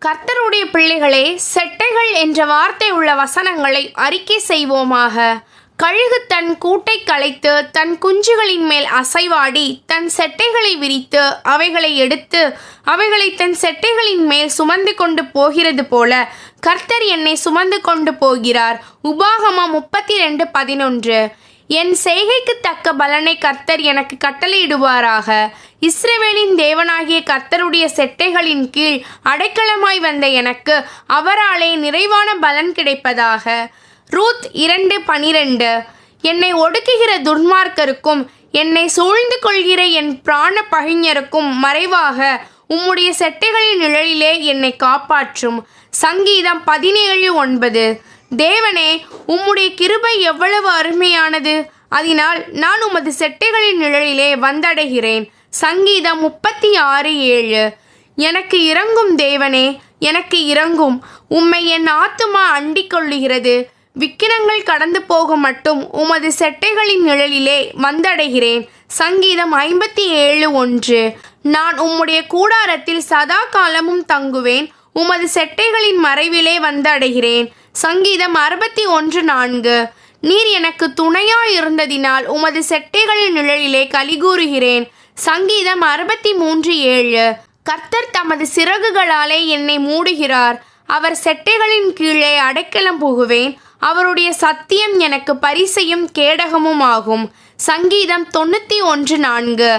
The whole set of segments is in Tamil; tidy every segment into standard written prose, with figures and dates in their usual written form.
கர்த்தருடைய பிள்ளைகளே, செட்டைகள் என்ற வார்த்தை உள்ள வசனங்களை அறிக்கை செய்வோமாக. கழுகு தன் கூட்டைக் கலைத்து தன் குஞ்சுகளின் மேல் அசைவாடி தன் செட்டைகளை விரித்து அவைகளை எடுத்து அவைகளை தன் செட்டைகளின் மேல் சுமந்து கொண்டு போகிறது போல கர்த்தர் என்னை சுமந்து கொண்டு போகிறார். உபாகமம் 32:11. என் செய்கைக்கு தக்க பலனை கர்த்தர் எனக்கு கட்டளையிடுவாராக. இஸ்ரவேலின் தேவனாகிய கர்த்தருடைய செட்டைகளின் கீழ் அடைக்கலமாய் வந்த எனக்கு அவராலே நிறைவான பலன் கிடைப்பதாக. ரூத் 2:12. என்னை ஒடுக்குகிற துன்மார்க்கருக்கும் என்னை சூழ்ந்து கொள்கிற என் பிராண பகைஞருக்கும் மறைவாக உம்முடைய செட்டைகளின் நிழலிலே என்னை காப்பாற்றும். சங்கீதம் 17:9. தேவனே, உம்முடைய கிருபை எவ்வளவு அருமையானது! அதனால் நான் உமது செட்டைகளின் நிழலிலே வந்தடைகிறேன். சங்கீதம் 36:7. எனக்கு இரங்கும் தேவனே, எனக்கு இரங்கும். உம்மை என் ஆத்துமா அண்டிக் கொள்ளுகிறது. விக்கினங்கள் கடந்து போக மட்டும் உமது செட்டைகளின் நிழலிலே வந்தடைகிறேன். சங்கீதம் 57:1. நான் உம்முடைய கூடாரத்தில் சதா காலமும் தங்குவேன். உமது செட்டைகளின் மறைவிலே வந்தடைகிறேன். சங்கீதம் 61:4. நீர் எனக்கு துணையாய் இருந்ததினால் உமது செட்டைகளின் நிழலிலே கலிகூறுகிறேன். சங்கீதம் 63:7. கர்த்தர் தமது சிறகுகளாலே என்னை மூடுகிறார். அவர் செட்டைகளின் கீழே அடைக்கலம் புகுவேன். அவருடைய சத்தியம் எனக்கு பரிசையும் கேடகமும் ஆகும். சங்கீதம் 91:4.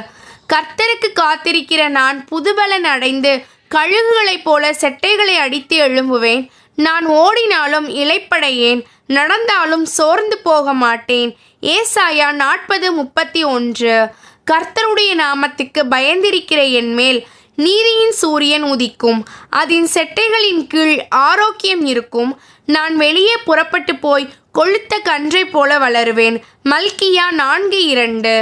கர்த்தருக்கு காத்திருக்கிற நான் புதுபலன் அடைந்து கழுகுகளைப் போல செட்டைகளை அடித்து எழும்புவேன். நான் ஓடினாலும் இளைப்படையேன், நடந்தாலும் சோர்ந்து போக மாட்டேன். ஏசாயா 40:31. கர்த்தருடைய நாமத்துக்கு பயந்திருக்கிற என் மேல் நீதியின் சூரியன் உதிக்கும். அதன் செட்டைகளின் கீழ் ஆரோக்கியம் இருக்கும். நான் வெளியே புறப்பட்டு போய் கொழுத்த கன்றை போல வளருவேன். மல்கியா 4:2.